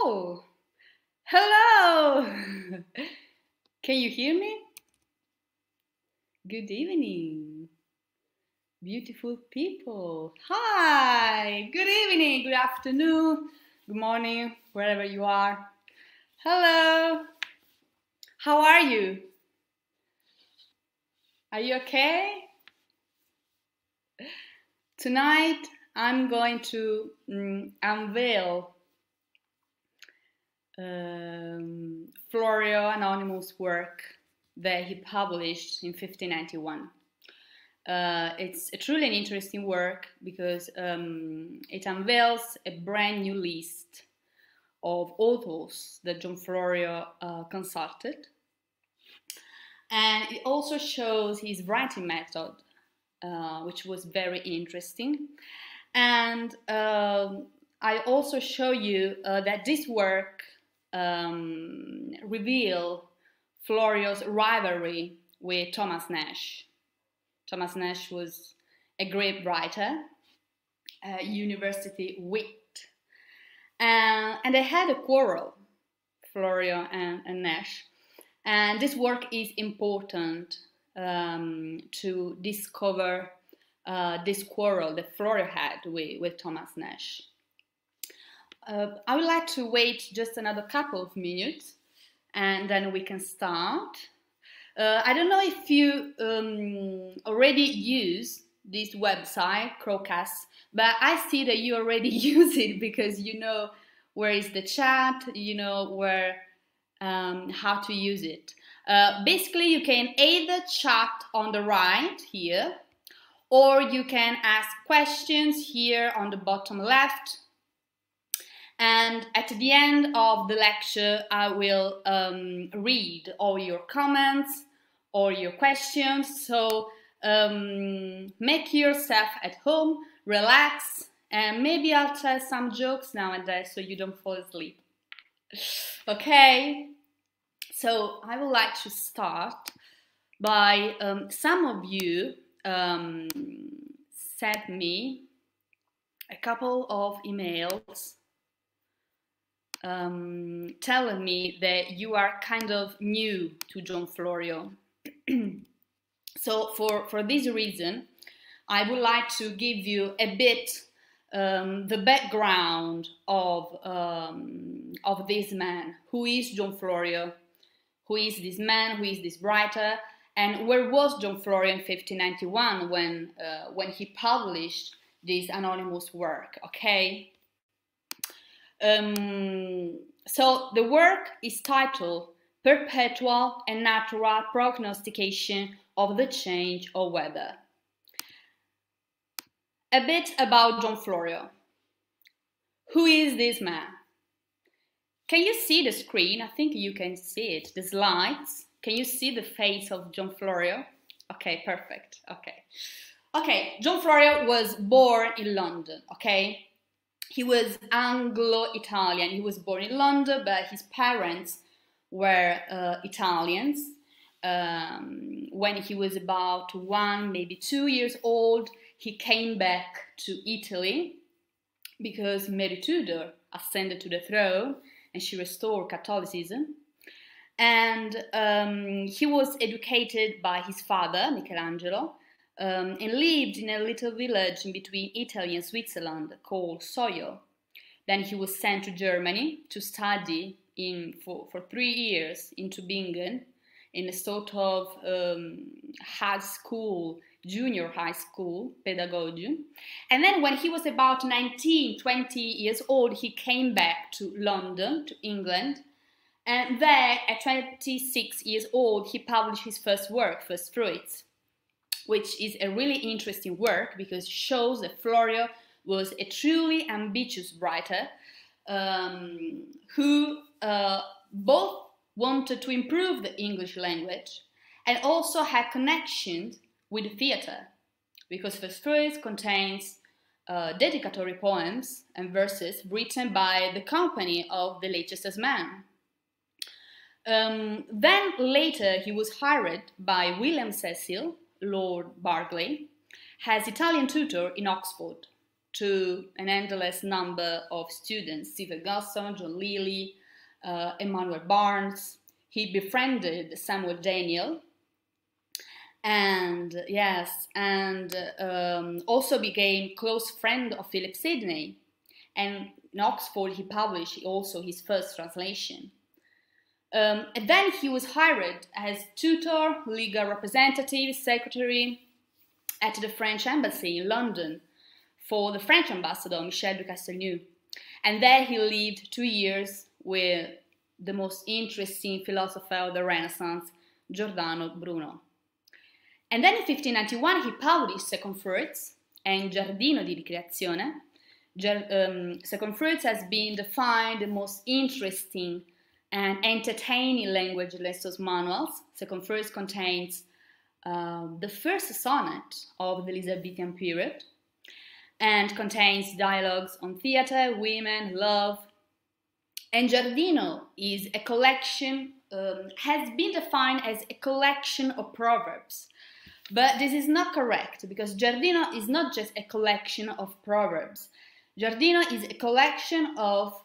Oh, hello! Can you hear me? Good evening, beautiful people. Hi, good evening, good afternoon, good morning, wherever you are. Hello, how are you? Are you okay? Tonight I'm going to unveil Florio Anonymous work that he published in 1591. It's a truly an interesting work because it unveils a brand new list of authors that John Florio consulted, and it also shows his writing method, which was very interesting. And I also show you that this work reveal Florio's rivalry with Thomas Nash. Thomas Nash was a great writer, a university wit, and they had a quarrel, Florio and Nash. And this work is important to discover this quarrel that Florio had with Thomas Nash. I would like to wait just another couple of minutes and then we can start. I don't know if you already use this website, Crowcast, but I see that you already use it because you know where is the chat, you know where how to use it. Basically, you can either chat on the right here, or you can ask questions here on the bottom left. And at the end of the lecture, I will read all your comments or your questions. So make yourself at home, relax, and maybe I'll tell some jokes now and then so you don't fall asleep. Okay? So I would like to start by some of you sent me a couple of emails telling me that you are kind of new to John Florio. So for this reason, I would like to give you a bit the background of this man. Who is John Florio? Who is this man? Who is this writer? And where was John Florio in 1591 when he published this anonymous work? Okay. So the work is titled Perpetual and Naturall Prognostication of the Change of Weather. A bit about John Florio. Who is this man? Can you see the screen? I think you can see it, the slides. Can you see the face of John Florio? Okay, perfect. Okay, John Florio was born in London, okay? He was Anglo-Italian. He was born in London, but his parents were Italians. When he was about 1, maybe 2 years old, he came back to Italy because Mary Tudor ascended to the throne and she restored Catholicism. And he was educated by his father, Michelangelo, and lived in a little village in between Italy and Switzerland called Soio. Then he was sent to Germany to study for 3 years in Tübingen in a sort of high school, junior high school pedagogy. And then when he was about 19, 20 years old, he came back to London, to England. And there, at 26 years old, he published his first work, First Fruits, which is a really interesting work because it shows that Florio was a truly ambitious writer who both wanted to improve the English language and also had connections with the theatre, because First Fruits contains dedicatory poems and verses written by the company of the Leicester's man. Then later he was hired by William Cecil, Lord Barclay, as Italian tutor in Oxford to an endless number of students, Stephen Gusson, John Lilly, Emmanuel Barnes. He befriended Samuel Daniel, and also became close friend of Philip Sidney. And in Oxford, he published also his first translation. And then he was hired as tutor, legal representative, secretary at the French embassy in London for the French ambassador, Michel de Castelnau. And there he lived 2 years with the most interesting philosopher of the Renaissance, Giordano Bruno. And then in 1591 he published Second Fruits and Giardino di Ricreazione. Second Fruits has been defined the most interesting and entertaining language lessons manuals. Second Fruits contains the first sonnet of the Elizabethan period and contains dialogues on theatre, women, love. And Giardino is a collection, has been defined as a collection of proverbs. But this is not correct, because Giardino is not just a collection of proverbs. Giardino is a collection of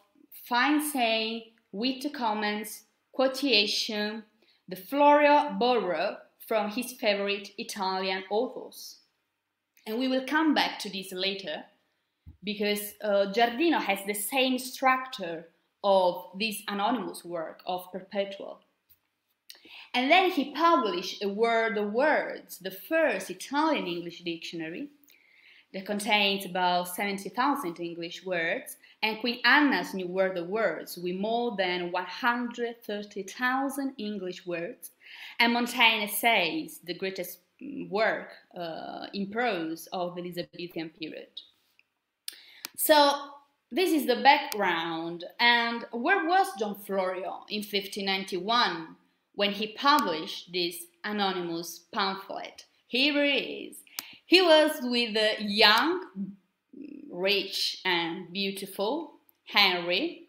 fine saying, witty comments, quotation, the Florio borrowed from his favorite Italian authors. And we will come back to this later, because Giardino has the same structure of this anonymous work of Perpetual. And then he published A World of Words, the first Italian-English dictionary that contains about 70,000 English words, and Queen Anna's New World of Words with more than 130,000 English words, and Montaigne Essays, the greatest work in prose of the Elizabethan period. So this is the background. And where was John Florio in 1591 when he published this anonymous pamphlet? Here it is. He was with the young, rich and beautiful Henry.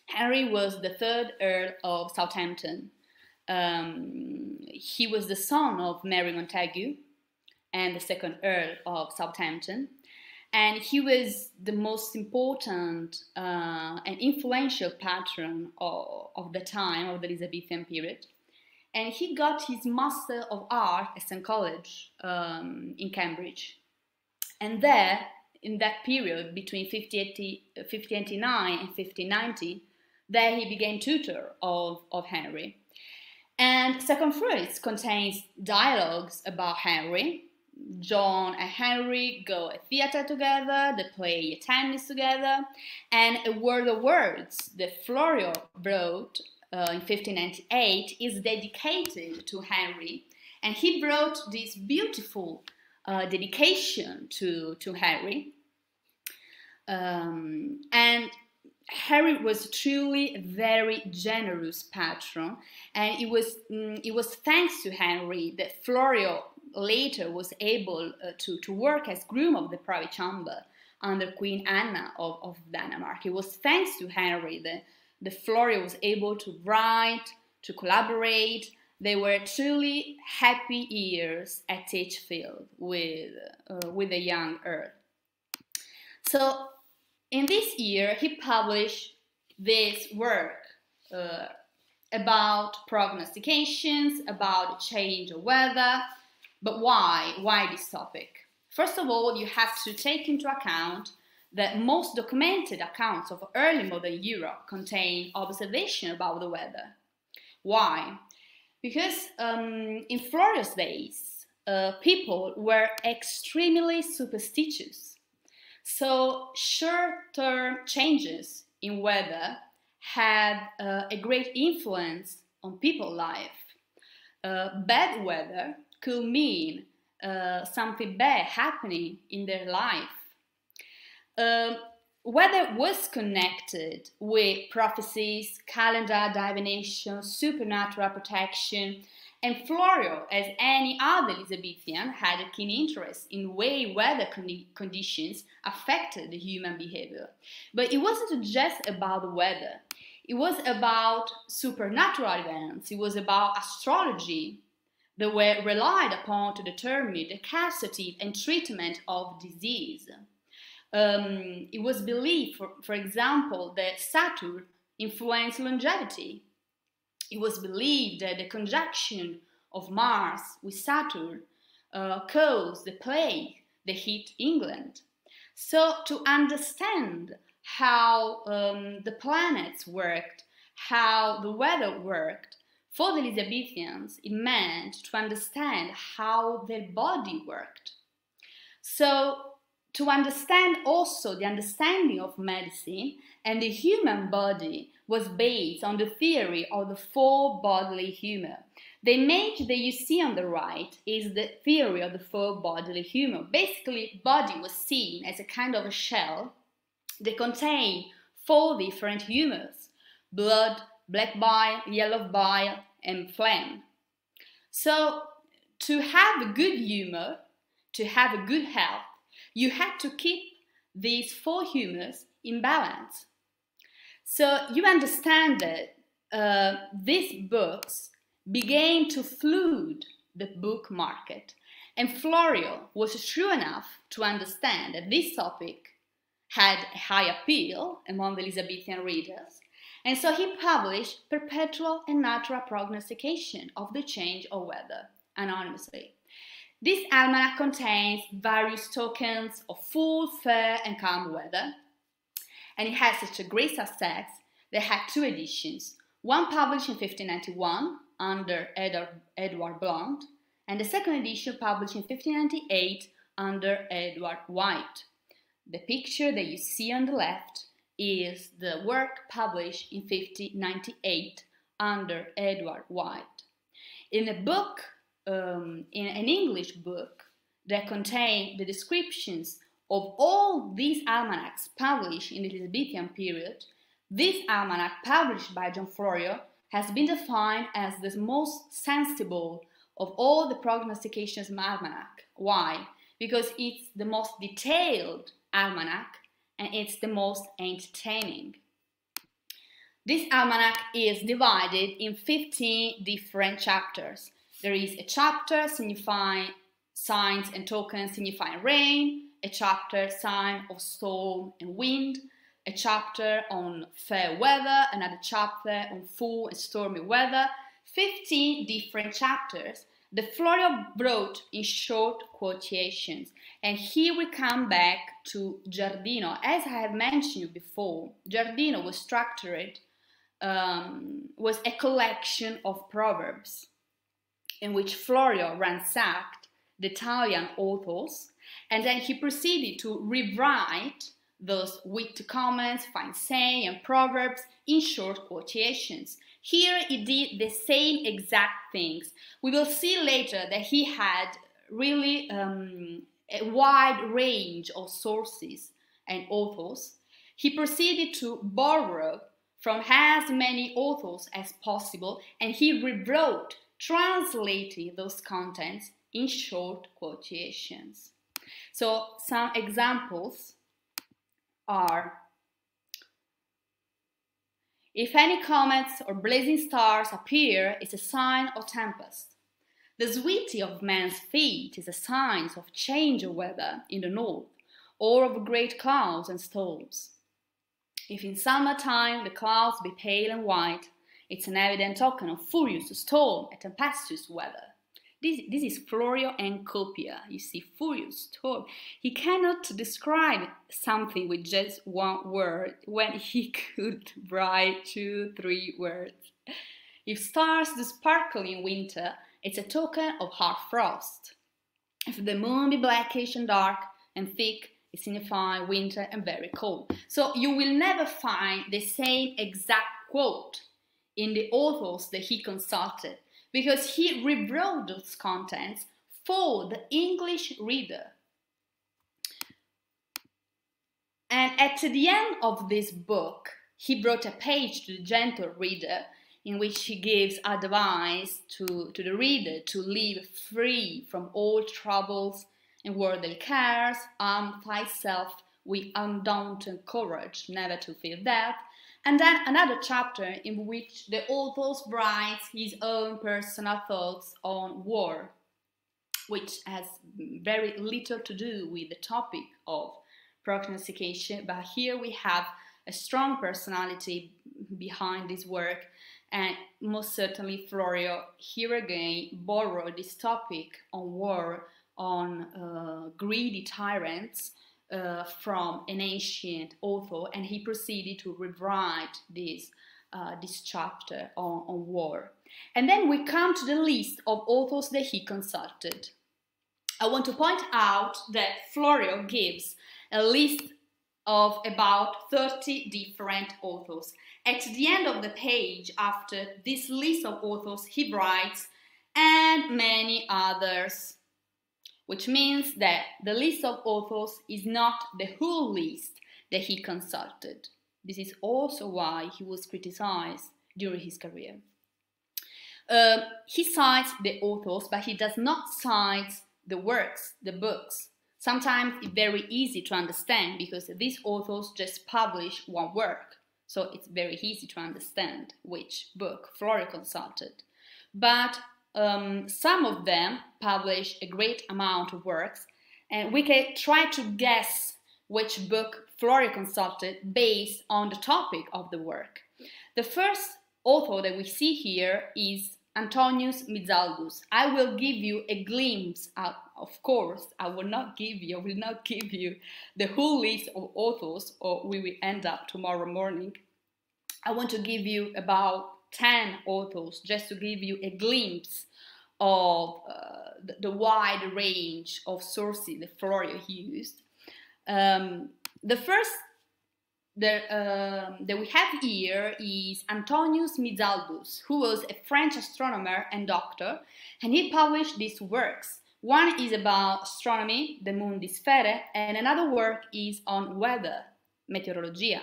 Henry was the third Earl of Southampton. He was the son of Mary Montagu and the second Earl of Southampton. And he was the most important and influential patron of the time, of the Elizabethan period. And he got his Master of Art at St. College in Cambridge. And there, in that period, between 1589 and 1590, there he became tutor of Henry. And Second Fruits contains dialogues about Henry. John and Henry go at theatre together, they play tennis together, and A World of Words that Florio wrote in 1598 is dedicated to Henry, and he wrote this beautiful dedication to Henry. And Henry was truly a very generous patron, and it was thanks to Henry that Florio later was able to work as groom of the privy chamber under Queen Anna of Denmark. It was thanks to Henry that Florio was able to write, to collaborate. They were truly happy years at Titchfield with the young Earl. So in this year, he published this work about prognostications, about the change of weather. But why? Why this topic? First of all, you have to take into account that most documented accounts of early modern Europe contain observation about the weather. Why? Because in Florio's days, people were extremely superstitious. So short-term changes in weather had a great influence on people's life. Bad weather could mean something bad happening in their life. Weather was connected with prophecies, calendar divination, supernatural protection, and Florio, as any other Elizabethan, had a keen interest in the way weather conditions affected the human behavior. But it wasn't just about the weather. It was about supernatural events. It was about astrology that were relied upon to determine the causative and treatment of disease. It was believed, for example, that Saturn influenced longevity. It was believed that the conjunction of Mars with Saturn caused the plague that hit England. So to understand how the planets worked, how the weather worked, for the Elizabethans, it meant to understand how their body worked. So to understand also the understanding of medicine and the human body was based on the theory of the four bodily humor. The image that you see on the right is the theory of the four bodily humor. Basically, body was seen as a kind of a shell that contained four different humors: blood, black bile, yellow bile, and phlegm. So to have a good humor, to have a good health, you had to keep these four humors in balance. So you understand that these books began to flood the book market, and Florio was shrewd enough to understand that this topic had a high appeal among the Elizabethan readers, and so he published Perpetual and Naturall Prognosticastions of the change of weather anonymously. This almanac contains various tokens of full, fair, and calm weather, and it has such a great success that it had two editions, one published in 1591 under Edward Blunt, and the second edition published in 1598 under Edward White. The picture that you see on the left is the work published in 1598 under Edward White. In a book, in an English book that contained the descriptions of all these almanacs published in the Elizabethan period, this almanac published by John Florio has been defined as the most sensible of all the prognostications almanac. Why? Because it's the most detailed almanac and it's the most entertaining. This almanac is divided in 15 different chapters. There is a chapter signifying signs and tokens signifying rain, a chapter sign of storm and wind, a chapter on fair weather, another chapter on full and stormy weather, 15 different chapters that Florio brought in short quotations. And here we come back to Giardino. As I have mentioned before, Giardino was structured, was a collection of proverbs in which Florio ransacked the Italian authors, and then he proceeded to rewrite those witty comments, fine saying, and proverbs in short quotations. Here he did the same exact things. We will see later that he had really a wide range of sources and authors. He proceeded to borrow from as many authors as possible, and he rewrote, translating those contents in short quotations. So some examples are: if any comets or blazing stars appear, it's a sign of tempest. The sweetie of man's feet is a sign of change of weather in the north, or of great clouds and storms. If in summertime the clouds be pale and white, it's an evident token of furious storm and tempestuous weather. This is Florio and Copia. You see, furious storm. He cannot describe something with just one word when he could write 2-3 words. If stars do sparkle in winter, it's a token of hard frost. If the moon be blackish and dark and thick, it signifies winter and very cold. So you will never find the same exact quote in the authors that he consulted, because he rewrote those contents for the English reader. And at the end of this book, he brought a page to the gentle reader in which he gives advice to the reader to live free from all troubles and worldly cares, arm thyself with undaunted courage, never to fear death. And then another chapter in which the author writes his own personal thoughts on war, which has very little to do with the topic of prognostication, but here we have a strong personality behind this work, and most certainly Florio here again borrowed this topic on war, on greedy tyrants from an ancient author, and he proceeded to rewrite this chapter on war. And then we come to the list of authors that he consulted. I want to point out that Florio gives a list of about 30 different authors. At the end of the page, after this list of authors, he writes, and many others, which means that the list of authors is not the whole list that he consulted. This is also why he was criticized during his career. He cites the authors, but he does not cite the works, the books. Sometimes it's very easy to understand because these authors just publish one work. So it's very easy to understand which book Florio consulted. But some of them publish a great amount of works, and we can try to guess which book Florio consulted based on the topic of the work. The first author that we see here is Antonius Mizaldus. I will give you a glimpse, of course, I will not give you the whole list of authors, or we will end up tomorrow morning. I want to give you about 10 authors, just to give you a glimpse of the wide range of sources that Florio used. The first that we have here is Antonius Mizaldus, who was a French astronomer and doctor, and he published these works. One is about astronomy, the Mundi Sfere, and another work is on weather, Meteorologia.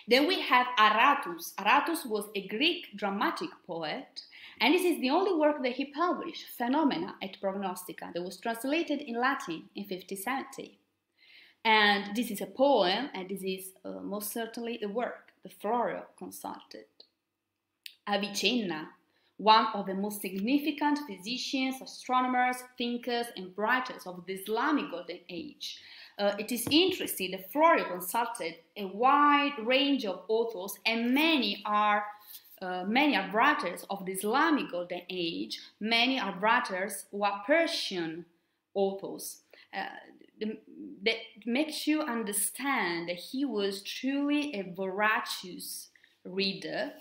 Then we have Aratus. Aratus was a Greek dramatic poet, and this is the only work that he published, Phenomena et Prognostica, that was translated in Latin in 1570. And this is a poem, and this is most certainly the work that Florio consulted. Avicenna, one of the most significant physicians, astronomers, thinkers, and writers of the Islamic Golden Age. It is interesting that Florio consulted a wide range of authors, and many are writers of the Islamic Golden Age. Many are writers who are Persian authors. That makes you understand that he was truly a voracious reader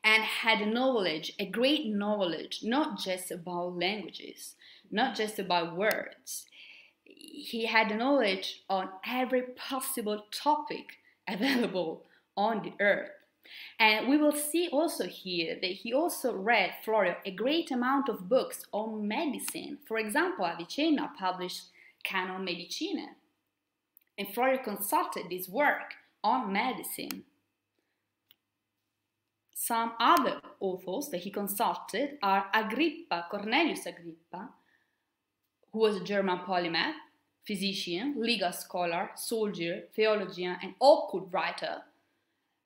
and had knowledge, a great knowledge, not just about languages, not just about words. He had knowledge on every possible topic available on the earth. And we will see also here that he also read, Florio, a great amount of books on medicine. For example, Avicenna published Canon Medicinae, and Florio consulted this work on medicine. Some other authors that he consulted are Cornelius Agrippa, who was a German polymath, physician, legal scholar, soldier, theologian, and occult writer,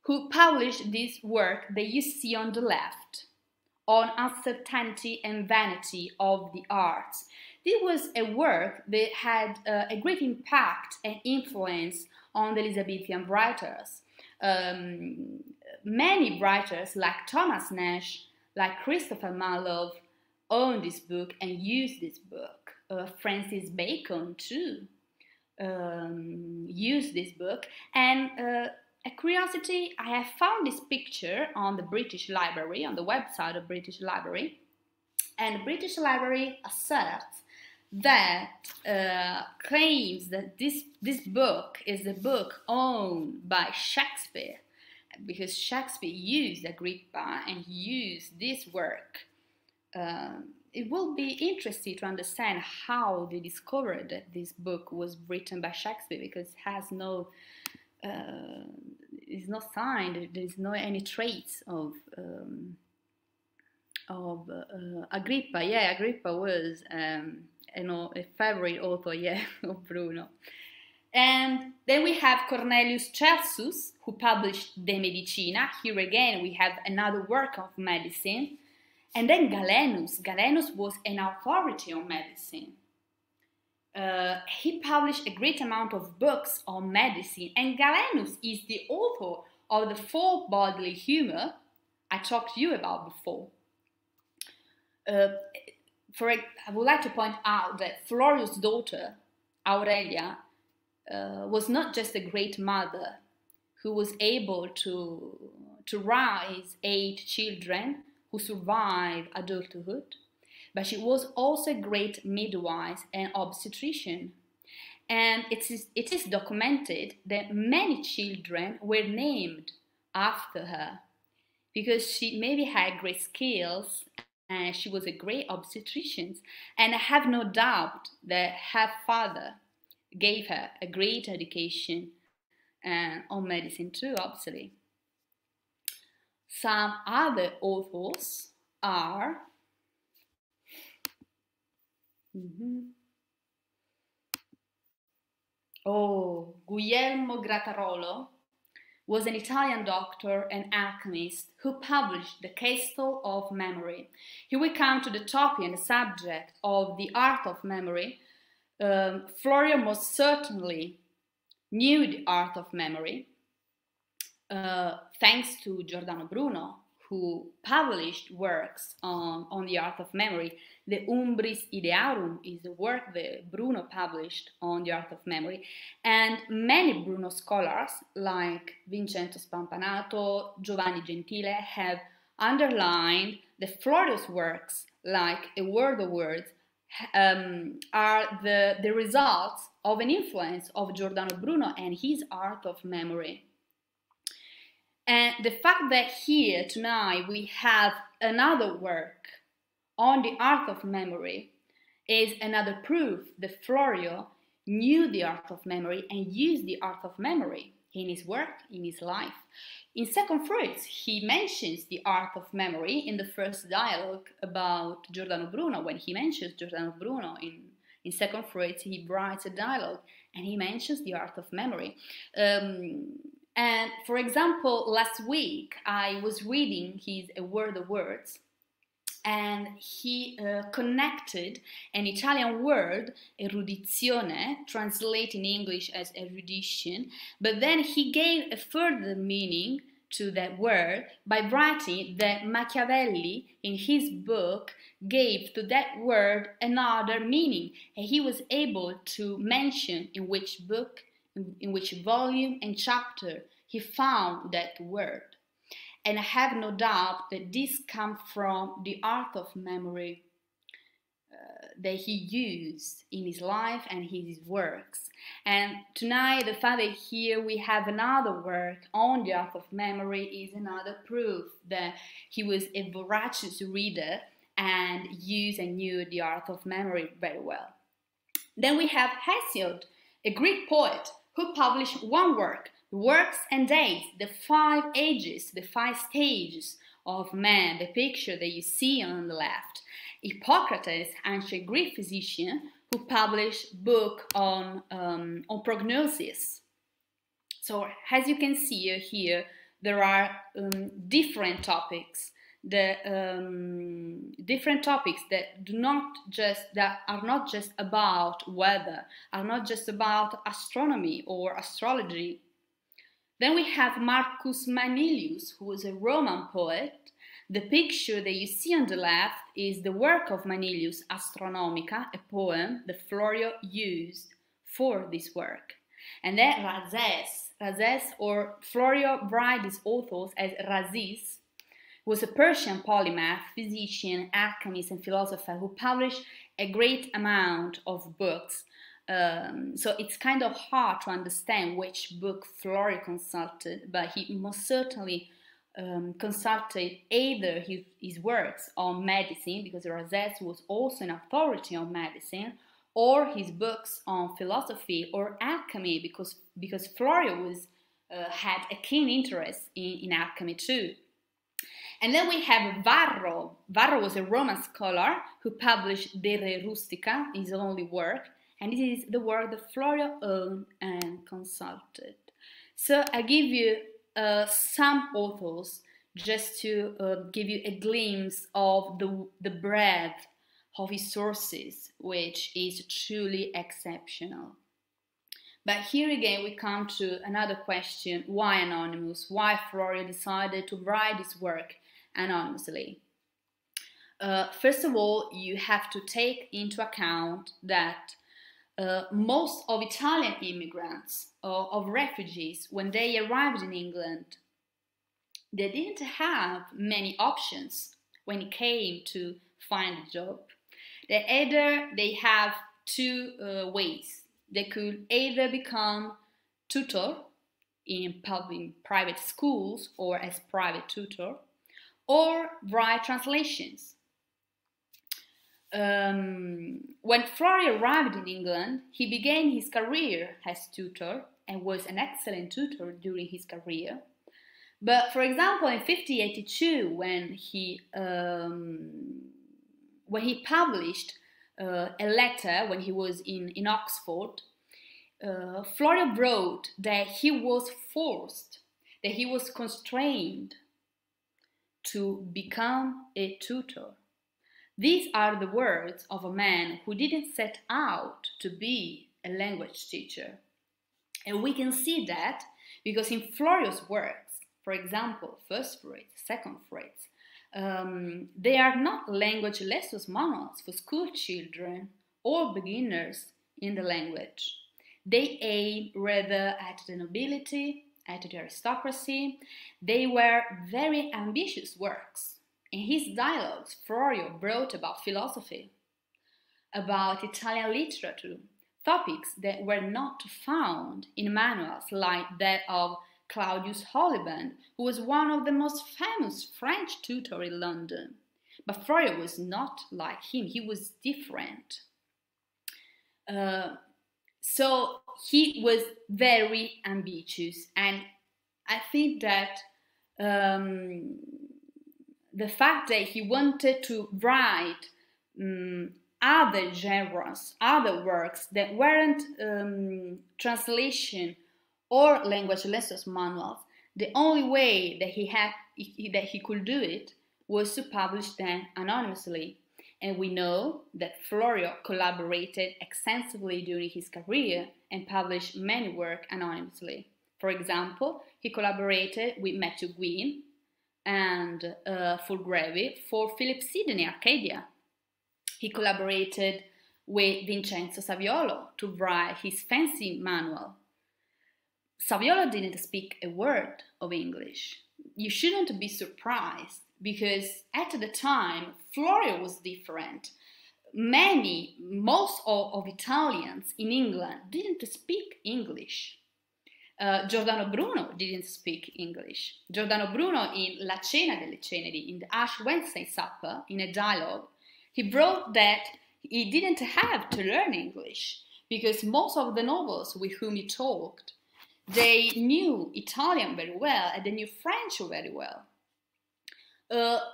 who published this work that you see on the left, on uncertainty and vanity of the arts. This was a work that had a great impact and influence on the Elizabethan writers. Many writers like Thomas Nash, like Christopher Marlowe, owned this book and used this book. Francis Bacon too used this book. And a curiosity, I have found this picture on the British Library, on the website of British Library, and the British Library asserts that claims that this book is a book owned by Shakespeare, because Shakespeare used Agrippa and he used this work. It will be interesting to understand how they discovered that this book was written by Shakespeare, because it has no, it's not signed. There is no any trace of Agrippa. Yeah, Agrippa was a favorite author, yeah, of Bruno. And then we have Cornelius Celsus, who published De Medicina. Here again we have another work of medicine. And then Galenus. Galenus was an authority on medicine. He published a great amount of books on medicine, and Galenus is the author of the 4 bodily humor I talked to you about before. I would like to point out that Florio's daughter, Aurelia, was not just a great mother who was able to raise 8 children who survived adulthood, but she was also a great midwife and obstetrician. And it is documented that many children were named after her because she maybe had great skills and she was a great obstetrician. And I have no doubt that her father gave her a great education on medicine too, obviously. Some other authors are Guglielmo Grattarolo was an Italian doctor and alchemist who published The Castle of Memory. Here we come to the topic and the subject of the art of memory. Florio most certainly knew the art of memory thanks to Giordano Bruno, who published works on the art of memory. The Umbris Idearum is the work that Bruno published on the art of memory, and many Bruno scholars like Vincenzo Spampanato, Giovanni Gentile have underlined that Florio's works, like A World of Words, are the results of an influence of Giordano Bruno and his art of memory. And the fact that here tonight we have another work on the art of memory is another proof that Florio knew the art of memory and used the art of memory in his work, in his life. In Second Fruits, he mentions the art of memory in the first dialogue about Giordano Bruno. When he mentions Giordano Bruno in Second Fruits, he writes a dialogue and he mentions the art of memory. And for example, last week I was reading his A World of Words, and he connected an Italian word, erudizione, translated in English as erudition, but then he gave a further meaning to that word by writing that Machiavelli in his book gave to that word another meaning, and he was able to mention in which book, in which volume and chapter he found that word. And I have no doubt that this comes from the art of memory that he used in his life and his works. And tonight, the fact that here we have another work on the art of memory is another proof that he was a voracious reader and used and knew the art of memory very well. Then we have Hesiod, a Greek poet who published one work, Works and Days, the 5 ages, the 5 stages of man, the picture that you see on the left. Hippocrates, ancient Greek physician, who published a book on prognosis. So as you can see here, there are different topics. Different topics that are not just about weather, are not just about astronomy or astrology. Then we have Marcus Manilius, who was a Roman poet. The picture that you see on the left is the work of Manilius, Astronomica, a poem that Florio used for this work. And then Rhazes, or Florio writes his authors as Rhazes, was a Persian polymath, physician, alchemist, and philosopher who published a great amount of books. So it's kind of hard to understand which book Florio consulted, but he most certainly consulted either his works on medicine, because Rhazes was also an authority on medicine, or his books on philosophy or alchemy, because Florio had a keen interest in alchemy too. And then we have Varro. Varro was a Roman scholar who published De Re Rustica, his only work, and this is the work that Florio owned and consulted. So I give you some authors just to give you a glimpse of the breadth of his sources, which is truly exceptional. But here again we come to another question: why anonymous? Why Florio decided to write his work anonymously? First of all, you have to take into account that most of Italian immigrants or of refugees, when they arrived in England, they didn't have many options when it came to find a job. They have two ways. They could either become tutor in private schools or as private tutor, or write translations. When Florio arrived in England, he began his career as tutor and was an excellent tutor during his career. But for example, in 1582, when he published a letter when he was in Oxford, Florio wrote that he was forced, that he was constrained to become a tutor. These are the words of a man who didn't set out to be a language teacher. And we can see that because in Florio's works, for example, first fruits, second fruits, they are not language lessons manuals for school children or beginners in the language. They aim rather at the nobility, at the aristocracy. They were very ambitious works. In his dialogues, Florio wrote about philosophy, about Italian literature, topics that were not found in manuals like that of Claudius Holbein, who was one of the most famous French tutors in London. But Florio was not like him, he was different. So he was very ambitious, and I think that the fact that he wanted to write other genres, other works that weren't translation or language lessons manuals, the only way that he could do it was to publish them anonymously. And we know that Florio collaborated extensively during his career and published many works anonymously. For example, he collaborated with Matthew Gwynne and Fulgrave for Philip Sidney Arcadia. He collaborated with Vincenzo Saviolo to write his fancy manual. Saviolo didn't speak a word of English. You shouldn't be surprised because at the time Florio was different. Most of Italians in England didn't speak English. Giordano Bruno didn't speak English. Giordano Bruno in La Cena delle Ceneri, in the Ash Wednesday Supper, in a dialogue, he wrote that he didn't have to learn English because most of the nobles with whom he talked, they knew Italian very well and they knew French very well.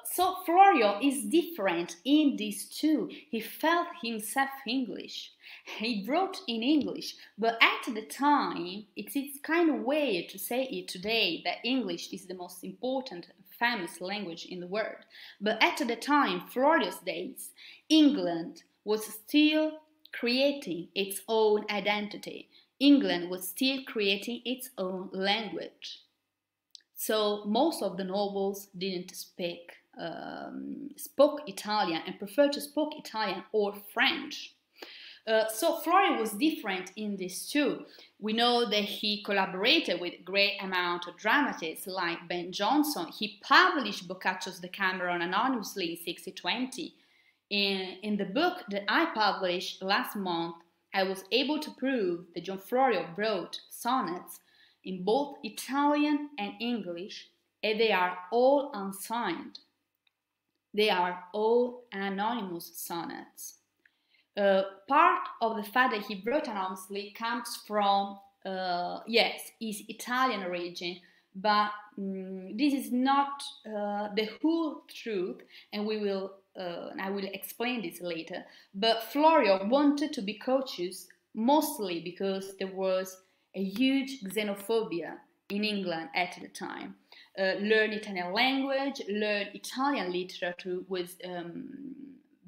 So Florio is different in these two. He felt himself English. He wrote in English, but at the time, it's kind of weird to say it today that English is the most important, famous language in the world. But at the time, Florio's days, England was still creating its own identity. England was still creating its own language. So most of the nobles didn't spoke Italian and preferred to speak Italian or French. So Florio was different in this too. We know that he collaborated with a great amount of dramatists like Ben Jonson. He published Boccaccio's Decameron anonymously in 1620. In the book that I published last month, I was able to prove that John Florio wrote sonnets in both Italian and English, and they are all unsigned. They are all anonymous sonnets. Part of the fact that he wrote anonymously comes from, his Italian origin, but this is not the whole truth, and I will explain this later. But Florio wanted to be cautious, mostly because there was a huge xenophobia in England at the time. Learn Italian language, learn Italian literature was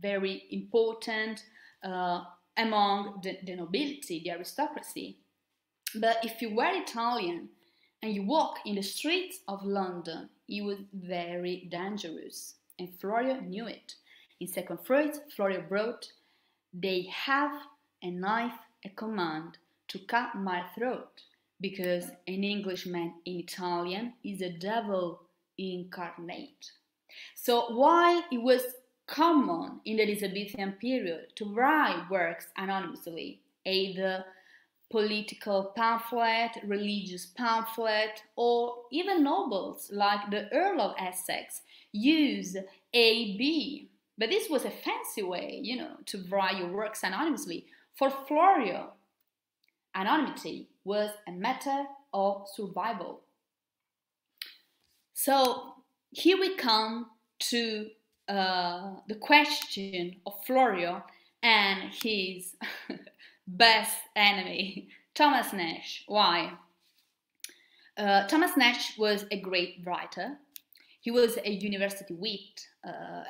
very important among the nobility, the aristocracy. But if you were Italian and you walk in the streets of London, it was very dangerous. And Florio knew it. In second phrase, Florio wrote, "They have a knife, a command to cut my throat," because an Englishman in Italian is a devil incarnate. So while it was common in the Elizabethan period to write works anonymously, either political pamphlet, religious pamphlet, or even nobles like the Earl of Essex use AB. But this was a fancy way, to write your works anonymously. For Florio, anonymity was a matter of survival. So here we come to the question of Florio and his best enemy, Thomas Nash. Why? Thomas Nash was a great writer. He was a university wit,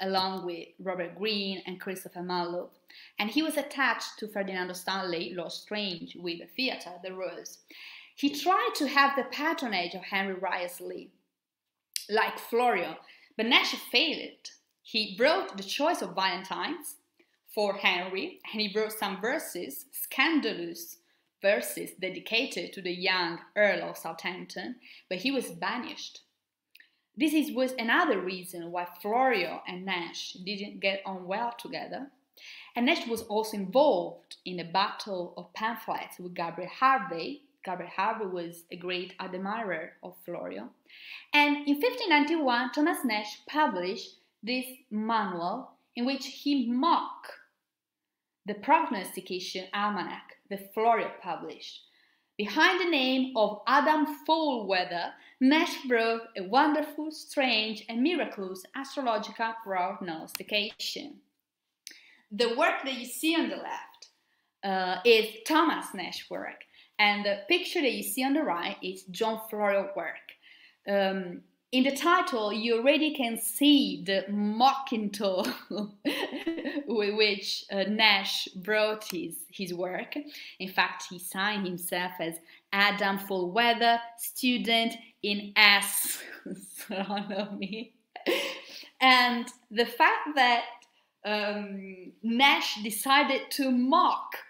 along with Robert Greene and Christopher Marlowe, and he was attached to Ferdinando Stanley, Lord Strange, with the theatre, the Rose. He tried to have the patronage of Henry Wriothesley, like Florio, but Nash failed. He wrote The Choice of Valentines for Henry, and he wrote some verses, scandalous verses dedicated to the young Earl of Southampton, but he was banished. This was another reason why Florio and Nash didn't get on well together. And Nash was also involved in a battle of pamphlets with Gabriel Harvey. Gabriel Harvey was a great admirer of Florio. And in 1591, Thomas Nash published this manual in which he mocked the prognostication almanac that Florio published. Behind the name of Adam Foulweather, Nash wrote a wonderful, strange, and miraculous astrological prognostication. The work that you see on the left is Thomas Nash's work, and the picture that you see on the right is John Florio's work. In the title, you already can see the mocking tone with which Nash wrote his work. In fact, he signed himself as Adam Foulweather, student in astronomy. And the fact that Nash decided to mock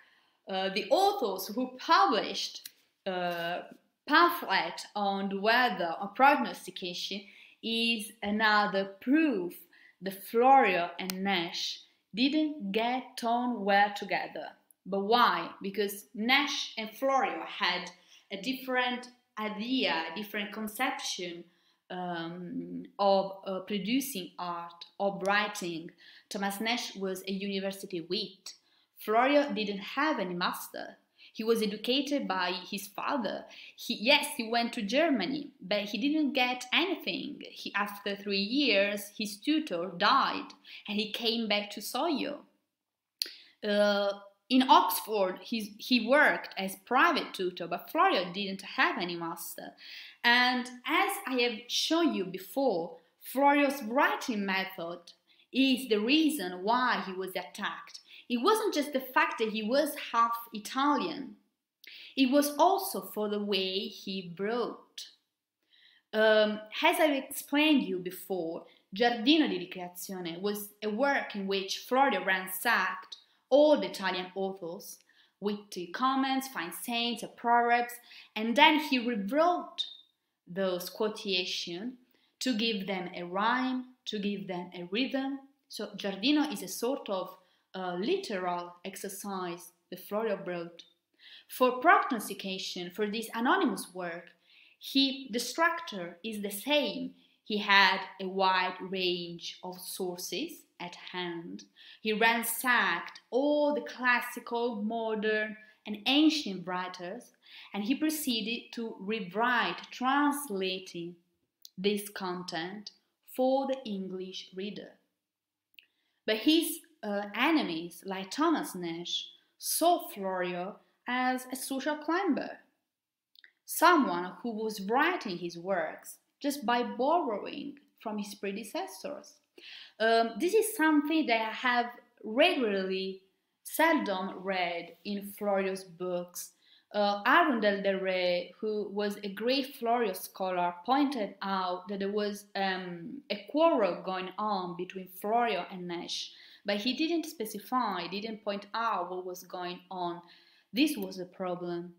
the authors who published pamphlet on the weather or prognostication is another proof that Florio and Nash didn't get on well together. But why? Because Nash and Florio had a different idea, a different conception of producing art, of writing. Thomas Nash was a university wit. Florio didn't have any master. He was educated by his father. He went to Germany, but he didn't get anything. After 3 years, his tutor died, and he came back to Soyo. In Oxford, he worked as private tutor, but Florio didn't have any master. And as I have shown you before, Florio's writing method is the reason why he was attacked. It wasn't just the fact that he was half Italian. It was also for the way he wrote. As I've explained you before, Giardino di Ricreazione was a work in which Florio ransacked all the Italian authors, witty comments, fine sayings, proverbs, and then he rewrote those quotations to give them a rhyme, to give them a rhythm. So Giardino is a sort of literal exercise that Florio wrote. For prognostication, for this anonymous work, the structure is the same. He had a wide range of sources at hand. He ransacked all the classical, modern, and ancient writers, and he proceeded to rewrite, translating this content for the English reader. But his enemies, like Thomas Nash, saw Florio as a social climber, someone who was writing his works just by borrowing from his predecessors. This is something that I have regularly seldom read in Florio's books. Arundel de Rey, who was a great Florio scholar, pointed out that there was a quarrel going on between Florio and Nash, but he didn't specify, didn't point out what was going on. This was a problem.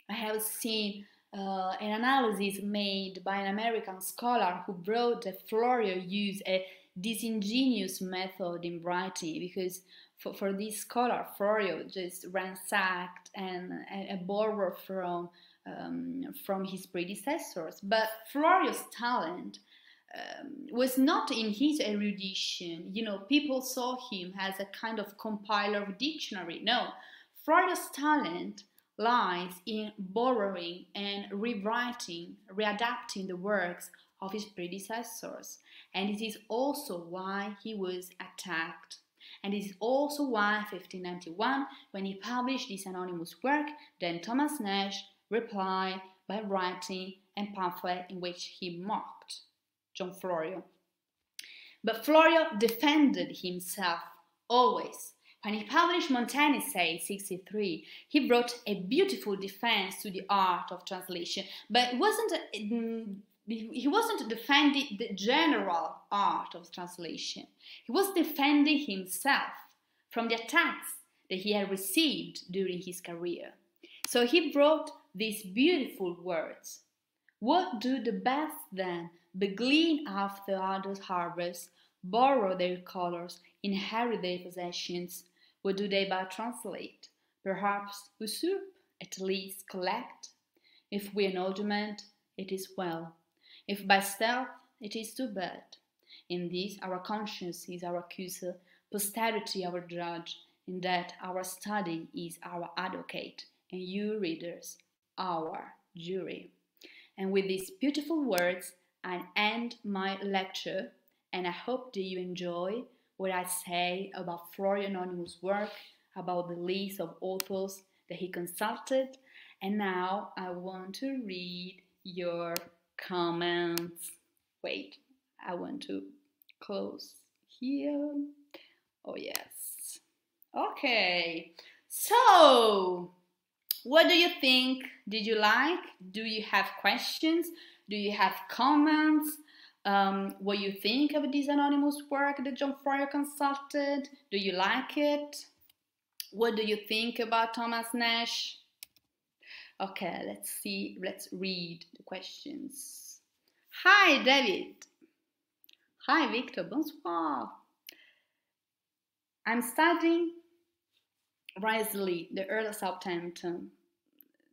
I have seen an analysis made by an American scholar who wrote that Florio used a disingenuous method in writing because for this scholar, Florio just ransacked and borrowed from his predecessors. But Florio's talent was not in his erudition. You know, people saw him as a kind of compiler of dictionary. No, Florio's talent lies in borrowing and rewriting, readapting the works of his predecessors. And it is also why he was attacked. And it is also why, 1591, when he published this anonymous work, then Thomas Nash replied by writing a pamphlet in which he mocked John Florio. But Florio defended himself always. When he published Montaigne Essay 63, he wrote a beautiful defense to the art of translation, but he wasn't defending the general art of translation. He was defending himself from the attacks that he had received during his career. So he wrote these beautiful words. What do the best then, beglean after others' harvests, borrow their colours, inherit their possessions? What do they but translate? Perhaps usurp, at least collect. If we acknowledgment, it is well. If by stealth, it is too bad. In this our conscience is our accuser, posterity our judge, in that our study is our advocate, and you readers, our jury. And with these beautiful words, I end my lecture, and I hope that you enjoy what I say about Florio Anonymous' work, about the list of authors that he consulted, and now I want to read your comments. Wait, I want to close here. Oh yes. Okay, so what do you think? Did you like? Do you have questions? Do you have comments? What you think of this anonymous work that John Florio consulted? Do you like it? What do you think about Thomas Nash? Okay, let's see. Let's read the questions. Hi, David. Hi, Victor. Bonsoir. I'm studying Risley, the Earl of Southampton.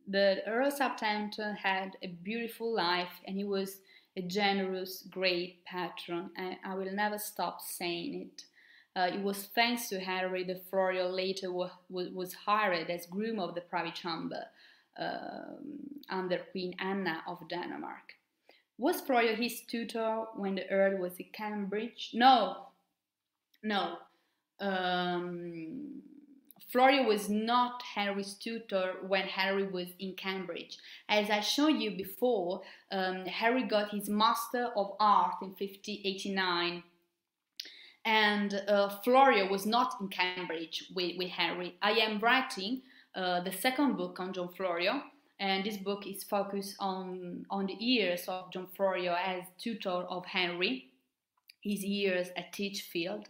The Earl of Southampton had a beautiful life, and he was a generous, great patron, and I will never stop saying it. It was thanks to Henry that Florio later was hired as groom of the privy chamber under Queen Anna of Denmark. Was Florio his tutor when the Earl was in Cambridge? No. Florio was not Henry's tutor when Henry was in Cambridge. As I showed you before, Henry got his Master of Art in 1589, and Florio was not in Cambridge with Henry. I am writing the second book on John Florio, and this book is focused on the years of John Florio as tutor of Henry, his years at Titchfield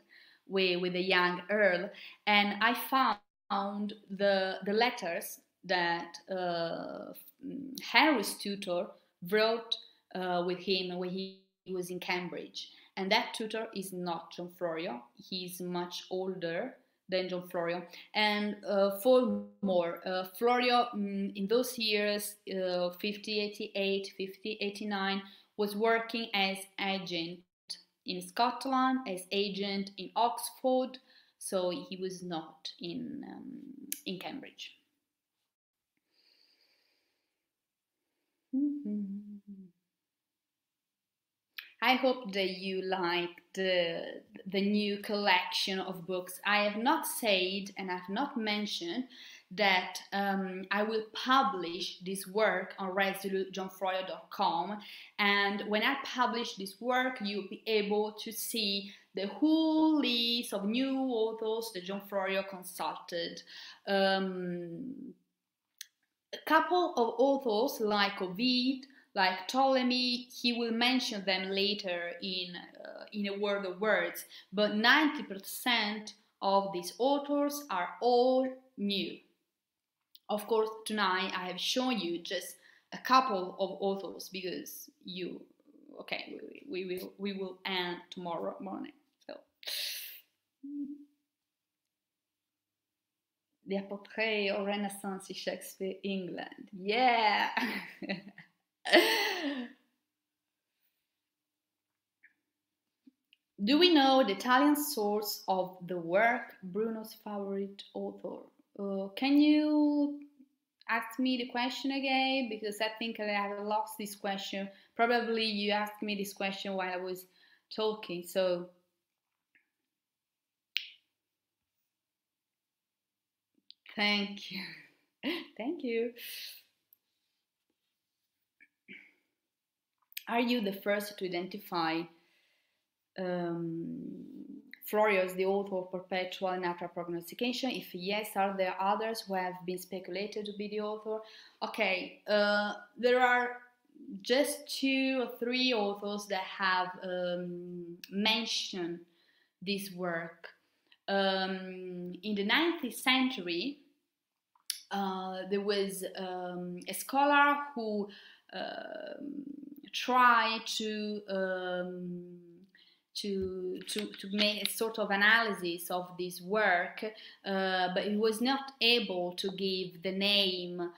with the young Earl, and I found the letters that Henry's tutor wrote with him when he was in Cambridge. And that tutor is not John Florio. He's much older than John Florio. And furthermore, Florio in those years, 1588, 1589, was working as agent in Scotland, as agent in Oxford, so he was not in Cambridge. I hope that you like the new collection of books. I have not said and I have not mentioned that I will publish this work on resolutejohnflorio.com, and when I publish this work, you'll be able to see the whole list of new authors that John Florio consulted. A couple of authors like Ovid, like Ptolemy, he will mention them later in a word of words, but 90% of these authors are all new. Of course, tonight I have shown you just a couple of authors because we will end tomorrow morning. So, the portrait of Renaissance Shakespeare, England. Yeah. Do we know the Italian source of the work, Bruno's favorite author? Can you ask me the question again? Because I think I have lost this question. Probably you asked me this question while I was talking. So, thank you. Thank you. Are you the first to identify Florio'S, the author of Perpetual and Naturall Prognosticastions? If yes, are there others who have been speculated to be the author? Okay, there are just 2 or 3 authors that have mentioned this work. In the 19th century, there was a scholar who tried to make a sort of analysis of this work, but he was not able to give the name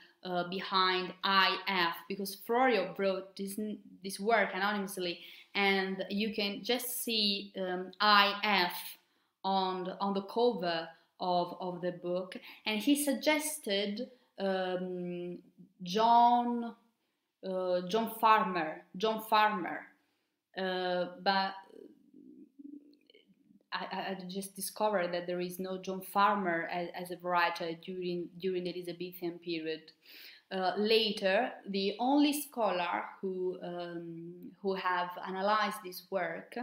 behind IF, because Florio wrote this work anonymously, and you can just see IF on the cover of the book, and he suggested John Farmer, but I just discovered that there is no John Farmer as a writer during the Elizabethan period. Later, the only scholar who have analyzed this work,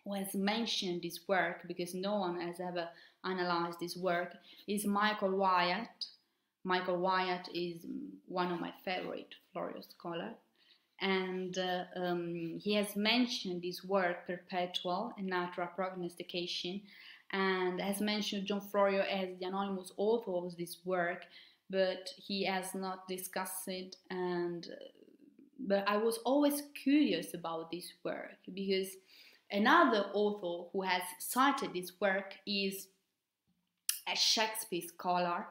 who has mentioned this work, because no one has ever analyzed this work, is Michael Wyatt. Michael Wyatt is one of my favorite Florio scholars, and he has mentioned this work, Perpetual and Naturall Prognostications, and has mentioned John Florio as the anonymous author of this work, but he has not discussed it. But I was always curious about this work, because another author who has cited this work is a Shakespeare scholar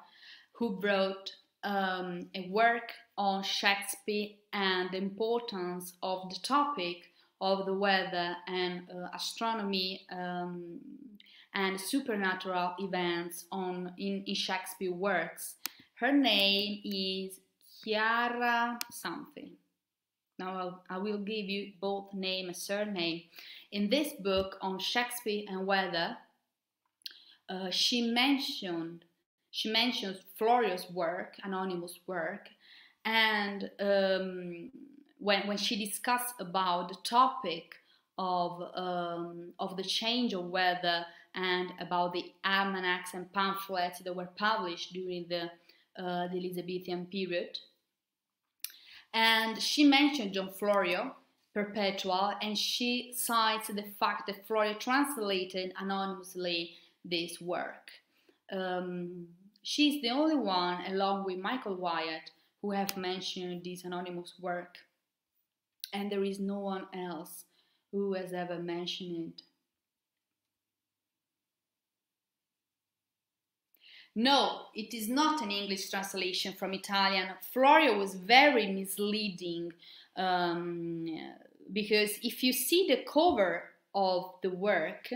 who wrote a work on Shakespeare and the importance of the topic of the weather and astronomy and supernatural events in Shakespeare works. Her name is Chiara something. Now I will give you both name and surname. In this book on Shakespeare and weather, she mentions Florio's work, anonymous work, and when she discussed about the topic of the change of weather and about the almanacs and pamphlets that were published during the Elizabethan period, and she mentioned John Florio, Perpetual, and she cites the fact that Florio translated anonymously this work. She's the only one, along with Michael Wyatt, who have mentioned this anonymous work, and there is no one else who has ever mentioned it. No, it is not an English translation from Italian. Florio was very misleading, because if you see the cover of the work,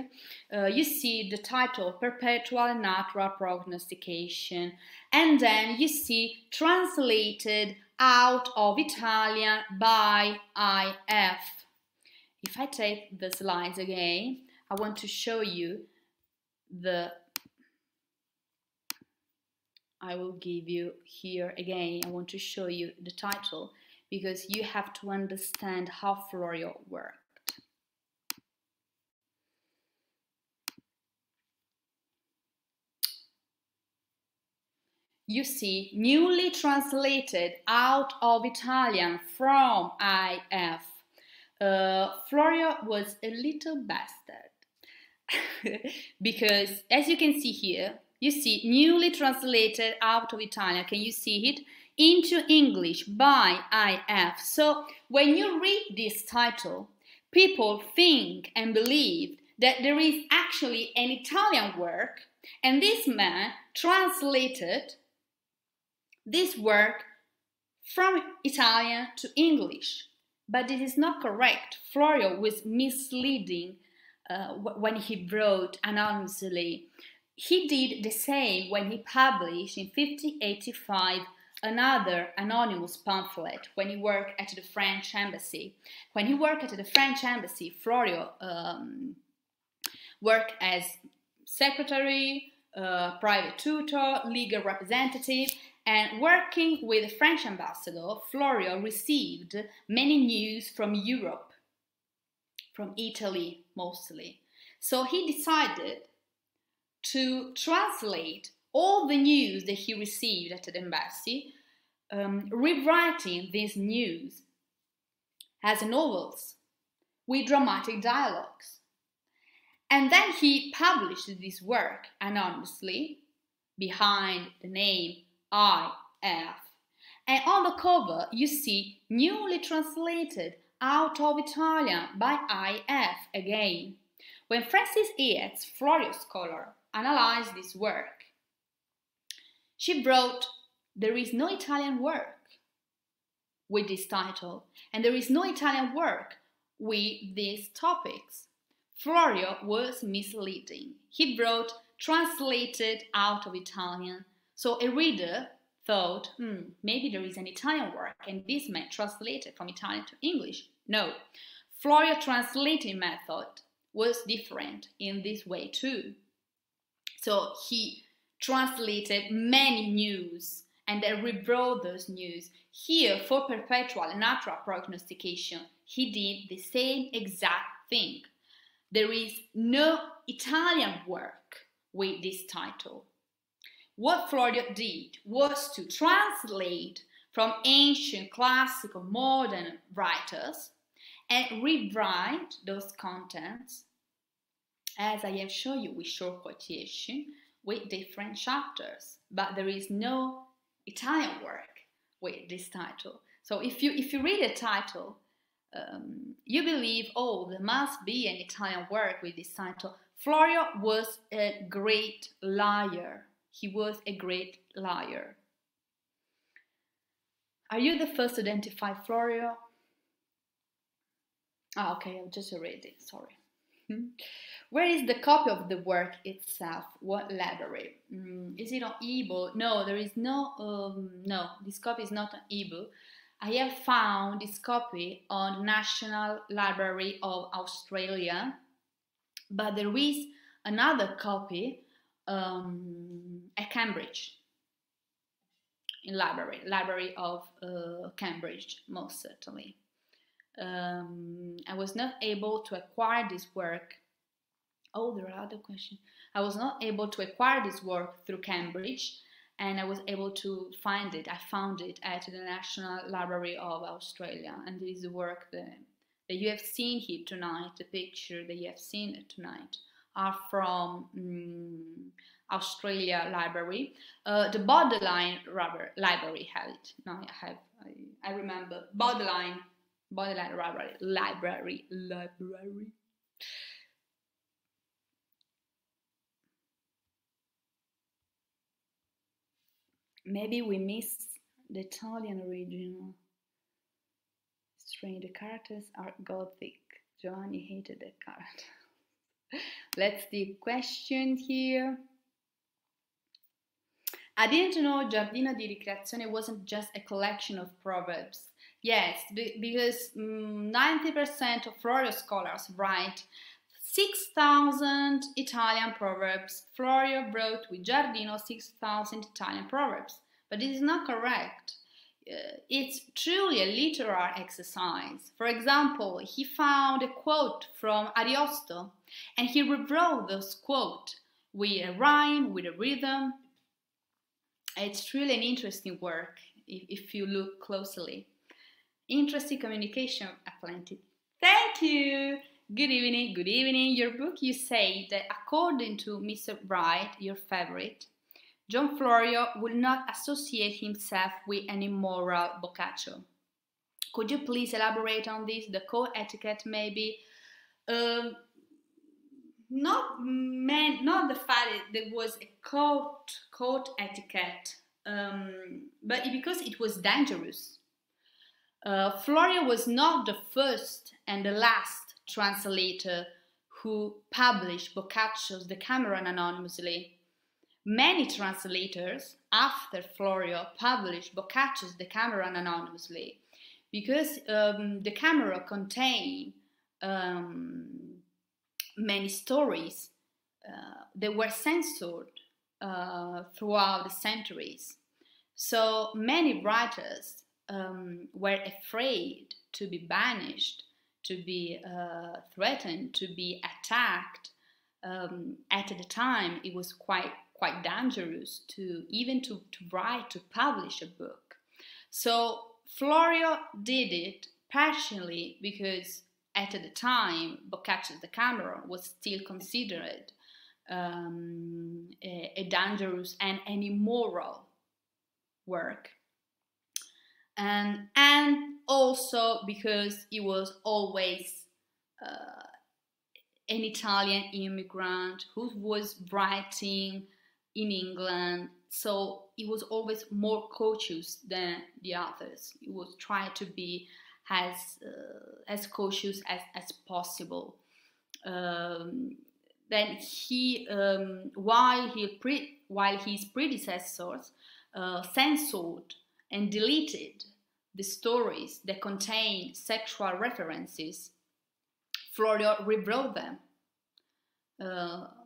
you see the title Perpetual and Naturall Prognostication, and then you see translated out of Italian by IF. If I take the slides again, I want to show you the I will give you here again. I want to show you the title because you have to understand how Florio worked. You see, newly translated out of Italian from IF. Florio was a little bastard. Because as you can see here, you see newly translated out of Italian, can you see it? Into English by IF. So when you read this title, people think and believe that there is actually an Italian work, and this man translated this work from Italian to English. But it is not correct. Florio was misleading when he wrote anonymously. He did the same when he published in 1585 another anonymous pamphlet when he worked at the French embassy. When he worked at the French embassy, Florio worked as secretary, private tutor, legal representative, and working with the French ambassador, Florio received many news from Europe, from Italy mostly. So he decided to translate all the news that he received at the embassy, rewriting these news as novels with dramatic dialogues. And then he published this work anonymously behind the name IF. And on the cover you see newly translated out of Italian by IF again. When Frances Yates, Florio's scholar, analyzed this work, she wrote, there is no Italian work with this title, and there is no Italian work with these topics. Florio was misleading. He wrote translated out of Italian. So a reader thought, maybe there is an Italian work and this man translated from Italian to English. No, Florio's translating method was different in this way too. So he translated many news and then rewrote those news. Here for Perpetual and Naturall Prognostication, he did the same exact thing. There is no Italian work with this title. What Florio did was to translate from ancient, classical, modern writers and rewrite those contents, as I have shown you with short quotation, with different chapters. But there is no Italian work with this title. So if you read a title, you believe, oh, there must be an Italian work with this title. Florio was a great liar. He was a great liar. Are you the first to identify Florio? Ah, okay, I've just read it, sorry. Where is the copy of the work itself? What library? Is it on ebook? No, there is no, no, this copy is not on ebook. I have found this copy on the National Library of Australia, but there is another copy at Cambridge, in Library of Cambridge, most certainly. I was not able to acquire this work. Oh, there are other questions. I was not able to acquire this work through Cambridge, and I was able to find it. I found it at the National Library of Australia, and this is the work that you have seen here tonight. The picture that you have seen tonight are from Australia Library. The Borderline Library had it. No, I remember. Borderline Library. Maybe we missed the Italian original. Strange, the characters are gothic. Giovanni hated the character. Let's see question here. I didn't know Giardino di Ricreazione wasn't just a collection of proverbs. Yes, because 90% of Florio scholars write 6,000 Italian proverbs. Florio brought with Giardino 6,000 Italian proverbs, but this is not correct. It's truly a literary exercise. For example, he found a quote from Ariosto and he rewrote this quote with a rhyme, with a rhythm. It's really an interesting work if you look closely. Interesting communication, aplenty. Thank you! Good evening, good evening. Your book, you say that according to Mr. Wright, your favorite, John Florio will not associate himself with an immoral Boccaccio. Could you please elaborate on this? The code etiquette maybe? Not the fact that there was a code etiquette, but because it was dangerous. Florio was not the first and the last translator who published Boccaccio's Decameron anonymously. Many translators after Florio published Boccaccio's Decameron anonymously because Decameron contained many stories that were censored throughout the centuries. So many writers were afraid to be banished, to be threatened, to be attacked. At the time, it was quite dangerous to write, to publish a book. So Florio did it partially because at the time Boccaccio's Decameron was still considered a dangerous and an immoral work, and also because he was always an Italian immigrant who was writing in England, so he was always more cautious than the others. He was trying to be as cautious as possible. Then he, while his predecessors censored and deleted the stories that contained sexual references, Florio rewrote them,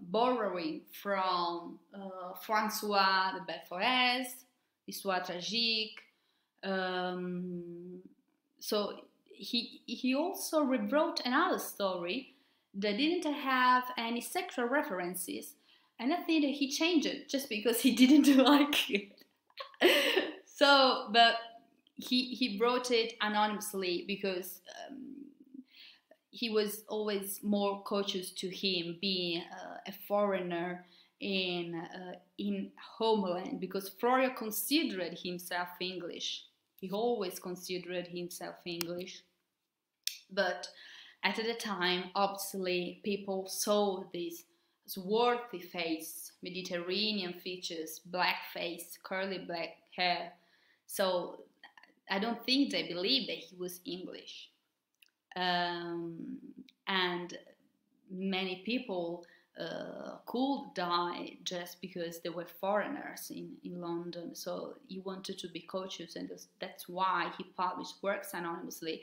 borrowing from François de Belforest, Histoire tragique. So he also rewrote another story that didn't have any sexual references, and I think that he changed it just because he didn't like it. So, but he wrote it anonymously because he was always more cautious to him being a foreigner in homeland, because Florio considered himself English. He always considered himself English. But at the time, obviously, people saw this swarthy face, Mediterranean features, black face, curly black hair. So I don't think they believed that he was English. And many people could die just because they were foreigners in London. So he wanted to be cautious, and that's why he published works anonymously.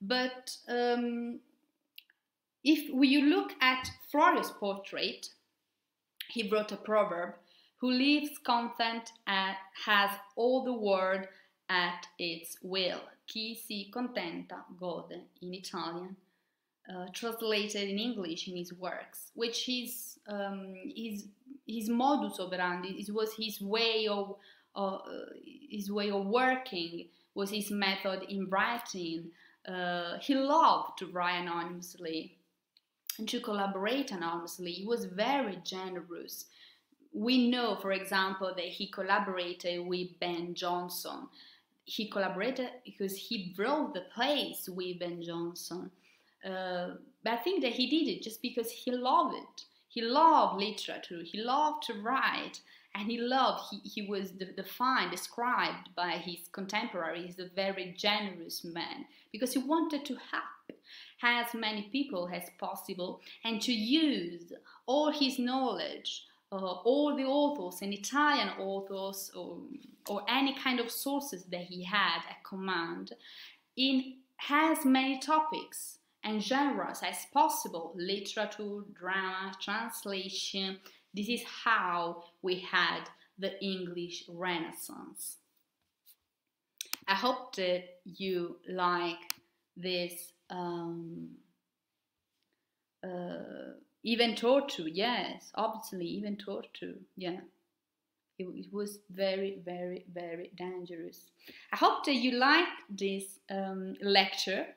But if you look at Florio's portrait, he wrote a proverb: who leaves content and has all the world at its will. Chi si contenta gode, in Italian, translated in English in his works, which is his modus operandi. It was his way of working, was his method in writing. He loved to write anonymously and to collaborate anonymously. He was very generous. We know, for example, that he collaborated with Ben Jonson. He collaborated because he wrote the plays with Ben Jonson. But I think that he did it just because he loved it. He loved literature. He loved to write, and he was described by his contemporaries, a very generous man, because he wanted to help as many people as possible and to use all his knowledge, all the authors and Italian authors or any kind of sources that he had at command in as many topics and genres as possible: literature, drama, translation. This is how we had the English Renaissance. I hope that you like this even torture. Yes, obviously, even torture. Yeah. It was very, very, very dangerous. I hope that you liked this lecture.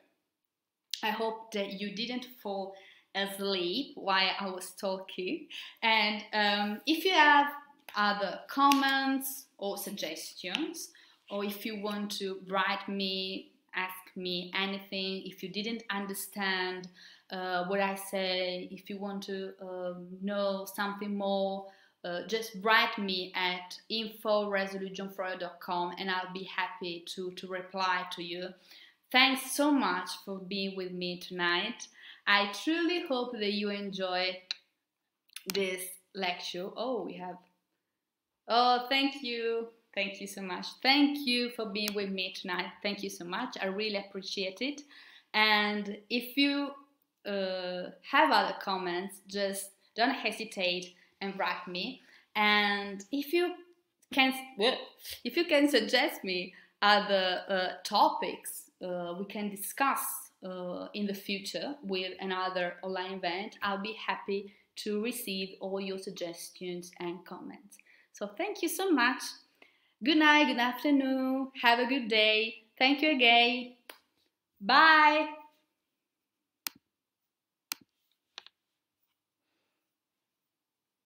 I hope that you didn't fall asleep while I was talking. And if you have other comments or suggestions, or if you want to write me, ask me anything, if you didn't understand what I say, if you want to know something more, just write me at info@johnflorio.com and I'll be happy to reply to you. Thanks so much for being with me tonight. I truly hope that you enjoy this lecture. Oh, we have... Oh, thank you. Thank you so much. Thank you for being with me tonight. Thank you so much. I really appreciate it. And if you have other comments, just don't hesitate and write me. And if you can suggest me other topics we can discuss in the future with another online event, I'll be happy to receive all your suggestions and comments. So thank you so much. Good night, good afternoon, have a good day. Thank you again. Bye.